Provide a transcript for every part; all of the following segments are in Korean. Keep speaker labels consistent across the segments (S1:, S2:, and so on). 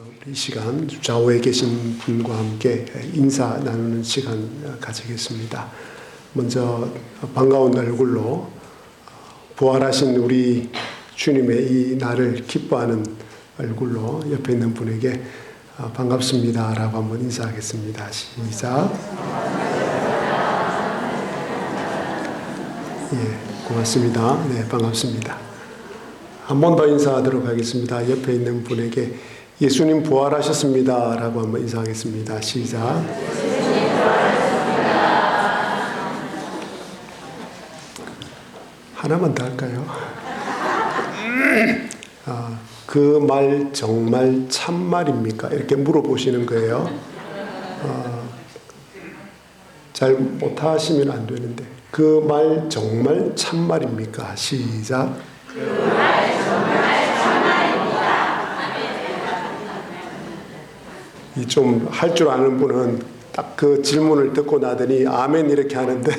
S1: 우리 시간 좌우에 계신 분과 함께 인사 나누는 시간 가지겠습니다. 먼저 반가운 얼굴로 부활하신 우리 주님의 이 날을 기뻐하는 얼굴로 옆에 있는 분에게 반갑습니다 라고 한번 인사하겠습니다. 시작. 예, 고맙습니다. 네, 반갑습니다. 한 번 더 인사하도록 하겠습니다. 옆에 있는 분에게 예수님 부활하셨습니다 라고 한번 인사하겠습니다. 시작. 하나만 더 할까요? 그 말 정말 참말입니까? 이렇게 물어보시는 거예요. 잘 못하시면 안 되는데 그 말 정말 참말입니까? 시작. 그 말 정말 참말입니다. 이 좀 할 줄 아는 분은 딱 그 질문을 듣고 나더니 아멘 이렇게 하는데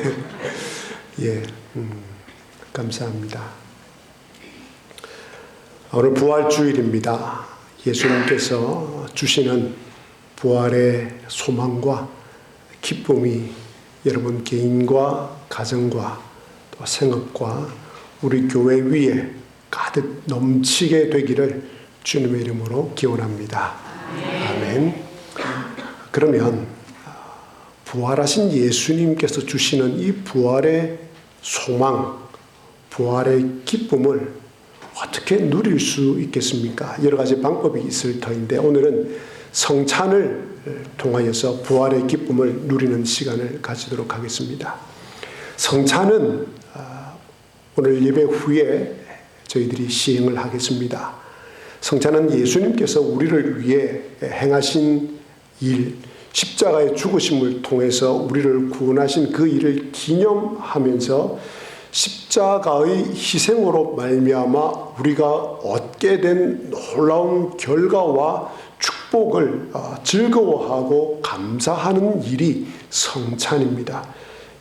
S1: 예, 감사합니다. 오늘 부활주일입니다. 예수님께서 주시는 부활의 소망과 기쁨이 여러분 개인과 가정과 또 생업과 우리 교회 위에 가득 넘치게 되기를 주님의 이름으로 기원합니다. 아멘. 그러면 부활하신 예수님께서 주시는 이 부활의 소망, 부활의 기쁨을 어떻게 누릴 수 있겠습니까? 여러 가지 방법이 있을 터인데 오늘은 성찬을 통하여서 부활의 기쁨을 누리는 시간을 가지도록 하겠습니다. 성찬은 오늘 예배 후에 저희들이 시행을 하겠습니다. 성찬은 예수님께서 우리를 위해 행하신 일, 십자가의 죽으심을 통해서 우리를 구원하신 그 일을 기념하면서 십자가의 희생으로 말미암아 우리가 얻게 된 놀라운 결과와 축복을 즐거워하고 감사하는 일이 성찬입니다.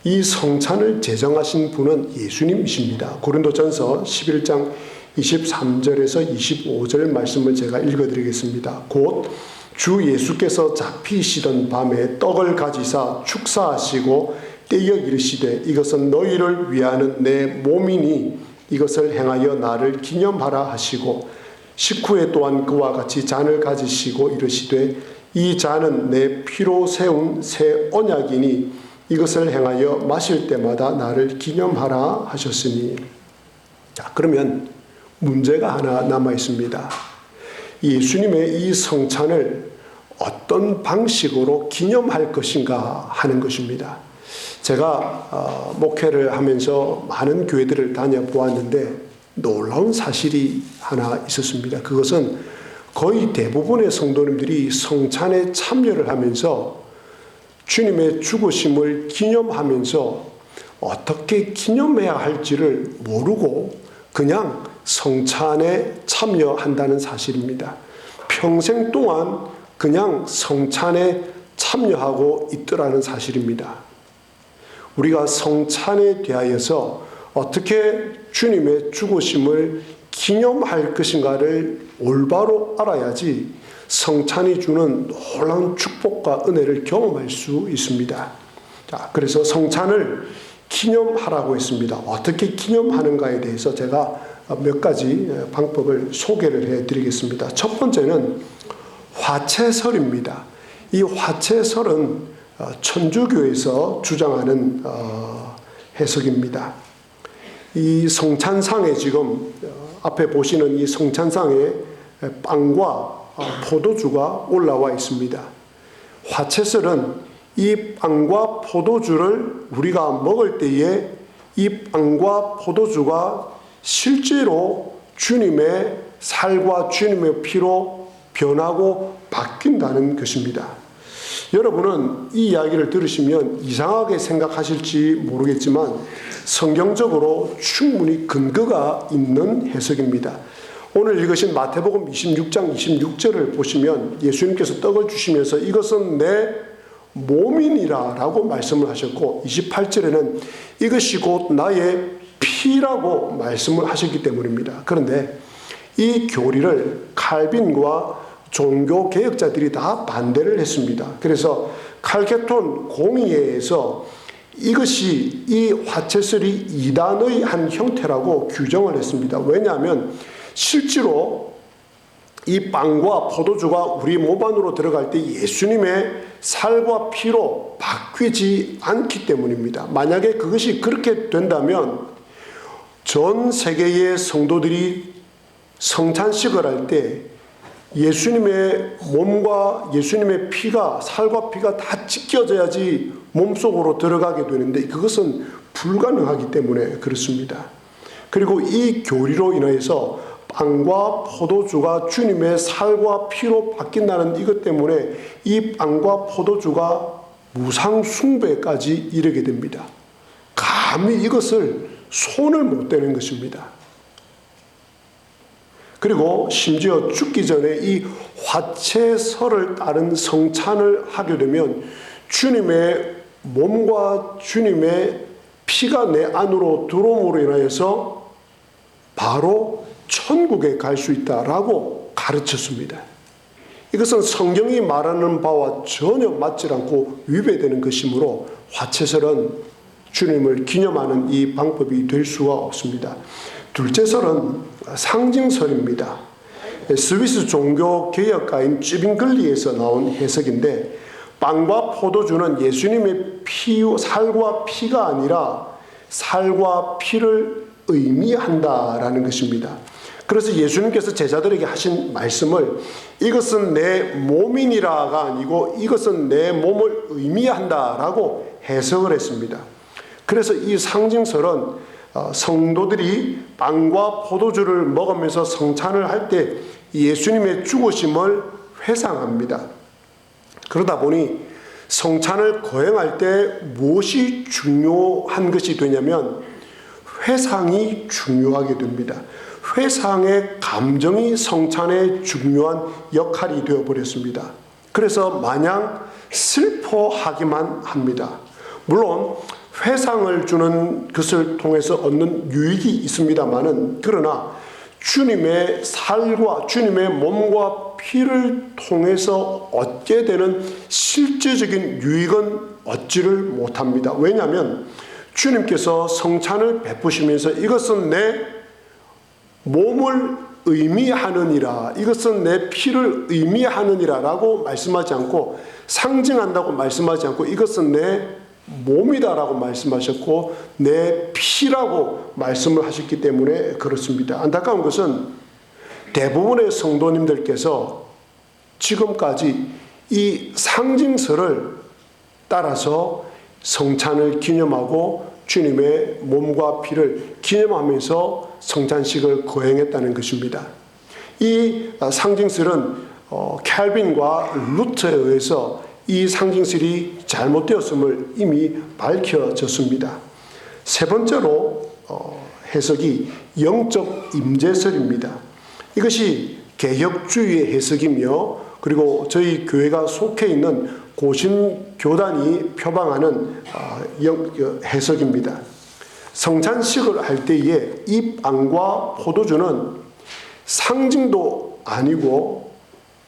S1: 이 성찬을 제정하신 분은 예수님이십니다. 고린도전서 11장 23절에서 25절 말씀을 제가 읽어드리겠습니다. 곧 주 예수께서 잡히시던 밤에 떡을 가지사 축사하시고 떼어 이르시되 이것은 너희를 위하는 내 몸이니 이것을 행하여 나를 기념하라 하시고 식후에 또한 그와 같이 잔을 가지시고 이르시되 이 잔은 내 피로 세운 새 언약이니 이것을 행하여 마실 때마다 나를 기념하라 하셨으니. 자, 그러면 문제가 하나 남아 있습니다. 예수님의 이 성찬을 어떤 방식으로 기념할 것인가 하는 것입니다. 제가 목회를 하면서 많은 교회들을 다녀보았는데 놀라운 사실이 하나 있었습니다. 그것은 거의 대부분의 성도님들이 성찬에 참여를 하면서 주님의 죽으심을 기념하면서 어떻게 기념해야 할지를 모르고 그냥 성찬에 참여한다는 사실입니다. 평생 동안 그냥 성찬에 참여하고 있더라는 사실입니다. 우리가 성찬에 대하여서 어떻게 주님의 죽으심을 기념할 것인가를 올바로 알아야지 성찬이 주는 놀라운 축복과 은혜를 경험할 수 있습니다. 자, 그래서 성찬을 기념하라고 했습니다. 어떻게 기념하는가에 대해서 제가 몇 가지 방법을 소개를 해드리겠습니다. 첫 번째는 화채설입니다. 이 화채설은 천주교에서 주장하는 해석입니다. 이 성찬상에 지금 앞에 보시는 이 성찬상에 빵과 포도주가 올라와 있습니다. 화채설은 이 빵과 포도주를 우리가 먹을 때에 이 빵과 포도주가 실제로 주님의 살과 주님의 피로 변하고 바뀐다는 것입니다. 여러분은 이 이야기를 들으시면 이상하게 생각하실지 모르겠지만 성경적으로 충분히 근거가 있는 해석입니다. 오늘 읽으신 마태복음 26장 26절을 보시면 예수님께서 떡을 주시면서 이것은 내 몸이니라 라고 말씀을 하셨고 28절에는 이것이 곧 나의 피라고 말씀을 하셨기 때문입니다. 그런데 이 교리를 칼빈과 종교 개혁자들이 다 반대를 했습니다. 그래서 칼케톤 공의회에서 이것이 이 화채설이 이단의 한 형태라고 규정을 했습니다. 왜냐하면 실제로 이 빵과 포도주가 우리 몸 안으로 들어갈 때 예수님의 살과 피로 바뀌지 않기 때문입니다. 만약에 그것이 그렇게 된다면 전 세계의 성도들이 성찬식을 할 때 예수님의 몸과 예수님의 피가, 살과 피가 다 찢겨져야지 몸속으로 들어가게 되는데 그것은 불가능하기 때문에 그렇습니다. 그리고 이 교리로 인해서 빵과 포도주가 주님의 살과 피로 바뀐다는 이것 때문에 이 빵과 포도주가 무상 숭배까지 이르게 됩니다. 감히 이것을 손을 못 대는 것입니다. 그리고 심지어 죽기 전에 이 화채설을 따른 성찬을 하게 되면 주님의 몸과 주님의 피가 내 안으로 들어옴으로 인하여서 바로 천국에 갈 수 있다라고 가르쳤습니다. 이것은 성경이 말하는 바와 전혀 맞지 않고 위배되는 것이므로 화채설은 주님을 기념하는 이 방법이 될 수가 없습니다. 둘째 설은 상징설입니다. 스위스 종교 개혁가인 쯔빙글리에서 나온 해석인데 빵과 포도주는 예수님의 살과 피가 아니라 살과 피를 의미한다라는 것입니다. 그래서 예수님께서 제자들에게 하신 말씀을 이것은 내 몸이니라가 아니고 이것은 내 몸을 의미한다라고 해석을 했습니다. 그래서 이 상징설은 성도들이 빵과 포도주를 먹으면서 성찬을 할 때 예수님의 죽으심을 회상합니다. 그러다 보니 성찬을 거행할 때 무엇이 중요한 것이 되냐면 회상이 중요하게 됩니다. 회상의 감정이 성찬의 중요한 역할이 되어버렸습니다. 그래서 마냥 슬퍼하기만 합니다. 물론 회상을 주는 것을 통해서 얻는 유익이 있습니다만은 그러나 주님의 살과 주님의 몸과 피를 통해서 얻게 되는 실제적인 유익은 얻지를 못합니다. 왜냐하면 주님께서 성찬을 베푸시면서 이것은 내 몸을 의미하느니라, 이것은 내 피를 의미하느니라 라고 말씀하지 않고 상징한다고 말씀하지 않고 이것은 내 몸이다라고 말씀하셨고 내 피라고 말씀을 하셨기 때문에 그렇습니다. 안타까운 것은 대부분의 성도님들께서 지금까지 이 상징설을 따라서 성찬을 기념하고 주님의 몸과 피를 기념하면서 성찬식을 거행했다는 것입니다. 이 상징설은 캘빈과 루터에 의해서 이 상징설이 잘못되었음을 이미 밝혀졌습니다. 세 번째로 해석이 영적 임재설입니다. 이것이 개혁주의의 해석이며 그리고 저희 교회가 속해 있는 고신교단이 표방하는 해석입니다. 성찬식을 할 때에 이 빵과 포도주는 상징도 아니고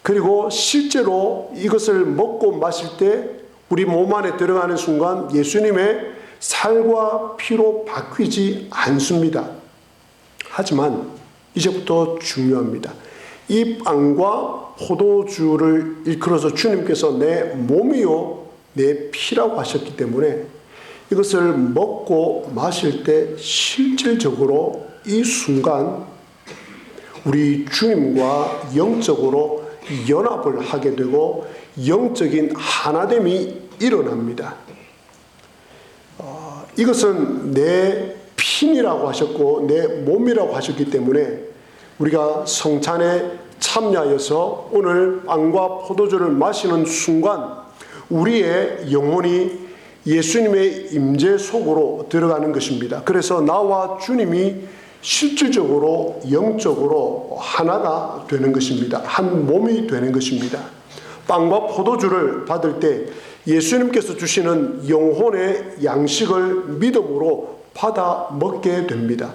S1: 그리고 실제로 이것을 먹고 마실 때 우리 몸 안에 들어가는 순간 예수님의 살과 피로 바뀌지 않습니다. 하지만 이제부터 중요합니다. 이 빵과 포도주를 일컬어서 주님께서 내 몸이요 내 피라고 하셨기 때문에 이것을 먹고 마실 때 실질적으로 이 순간 우리 주님과 영적으로 연합을 하게 되고 영적인 하나됨이 일어납니다. 이것은 내 피이라고 하셨고 내 몸이라고 하셨기 때문에 우리가 성찬에 참여하여서 오늘 빵과 포도주를 마시는 순간 우리의 영혼이 예수님의 임재 속으로 들어가는 것입니다. 그래서 나와 주님이 실질적으로 영적으로 하나가 되는 것입니다. 한 몸이 되는 것입니다. 빵과 포도주를 받을 때 예수님께서 주시는 영혼의 양식을 믿음으로 받아 먹게 됩니다.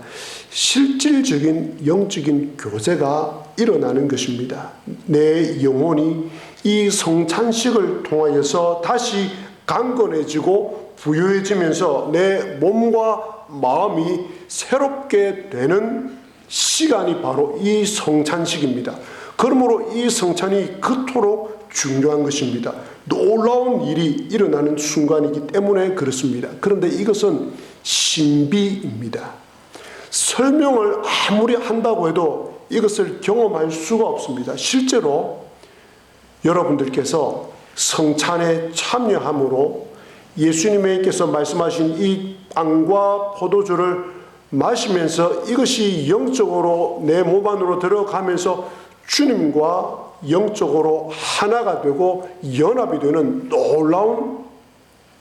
S1: 실질적인 영적인 교제가 일어나는 것입니다. 내 영혼이 이 성찬식을 통하여서 다시 강건해지고 부유해지면서 내 몸과 마음이 새롭게 되는 시간이 바로 이 성찬식입니다. 그러므로 이 성찬이 그토록 중요한 것입니다. 놀라운 일이 일어나는 순간이기 때문에 그렇습니다. 그런데 이것은 신비입니다. 설명을 아무리 한다고 해도 이것을 경험할 수가 없습니다. 실제로 여러분들께서 성찬에 참여함으로 예수님께서 말씀하신 이 빵과 포도주를 마시면서 이것이 영적으로 내 몸 안으로 들어가면서 주님과 영적으로 하나가 되고 연합이 되는 놀라운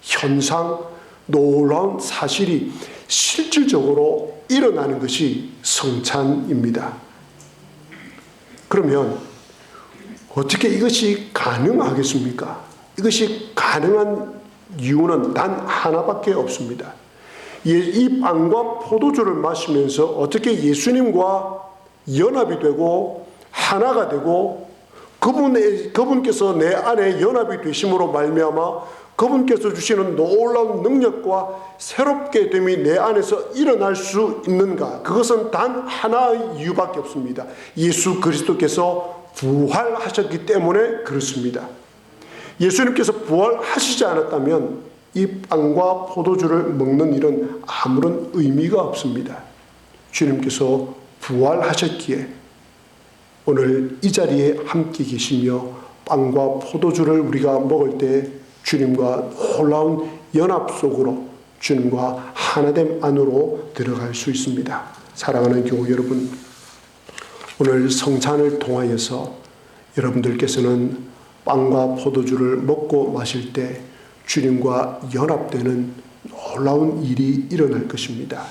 S1: 현상, 놀라운 사실이 실질적으로 일어나는 것이 성찬입니다. 그러면 어떻게 이것이 가능하겠습니까? 이것이 가능한 이유는 단 하나밖에 없습니다. 이 빵과 포도주를 마시면서 어떻게 예수님과 연합이 되고 하나가 되고 그분께서 내 안에 연합이 되심으로 말미암아 그분께서 주시는 놀라운 능력과 새롭게 됨이 내 안에서 일어날 수 있는가? 그것은 단 하나의 이유밖에 없습니다. 예수 그리스도께서 부활하셨기 때문에 그렇습니다. 예수님께서 부활하시지 않았다면 이 빵과 포도주를 먹는 일은 아무런 의미가 없습니다. 주님께서 부활하셨기에 오늘 이 자리에 함께 계시며 빵과 포도주를 우리가 먹을 때 주님과 놀라운 연합 속으로 주님과 하나됨 안으로 들어갈 수 있습니다. 사랑하는 교우 여러분, 오늘 성찬을 통하여서 여러분들께서는 빵과 포도주를 먹고 마실 때 주님과 연합되는 놀라운 일이 일어날 것입니다.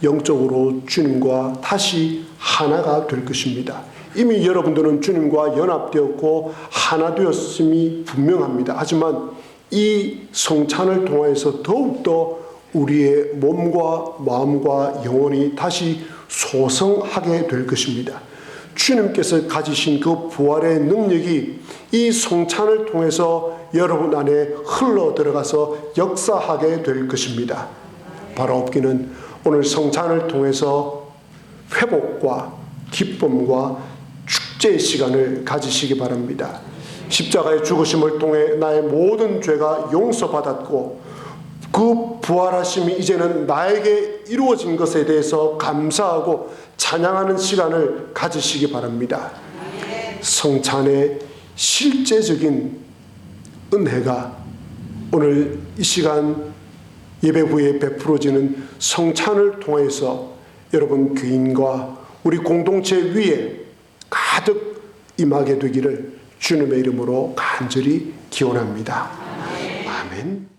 S1: 영적으로 주님과 다시 하나가 될 것입니다. 이미 여러분들은 주님과 연합되었고 하나 되었음이 분명합니다. 하지만 이 성찬을 통해서 더욱더 우리의 몸과 마음과 영혼이 다시 소성하게 될 것입니다. 주님께서 가지신 그 부활의 능력이 이 성찬을 통해서 여러분 안에 흘러 들어가서 역사하게 될 것입니다. 바로 없기는 오늘 성찬을 통해서 회복과 기쁨과 축제의 시간을 가지시기 바랍니다. 십자가의 죽으심을 통해 나의 모든 죄가 용서받았고 그 부활하심이 이제는 나에게 이루어진 것에 대해서 감사하고 찬양하는 시간을 가지시기 바랍니다. 성찬의 실제적인 은혜가 오늘 이 시간 예배 후에 베풀어지는 성찬을 통해서 여러분 교인과 우리 공동체 위에 가득 임하게 되기를 주님의 이름으로 간절히 기원합니다. 아멘.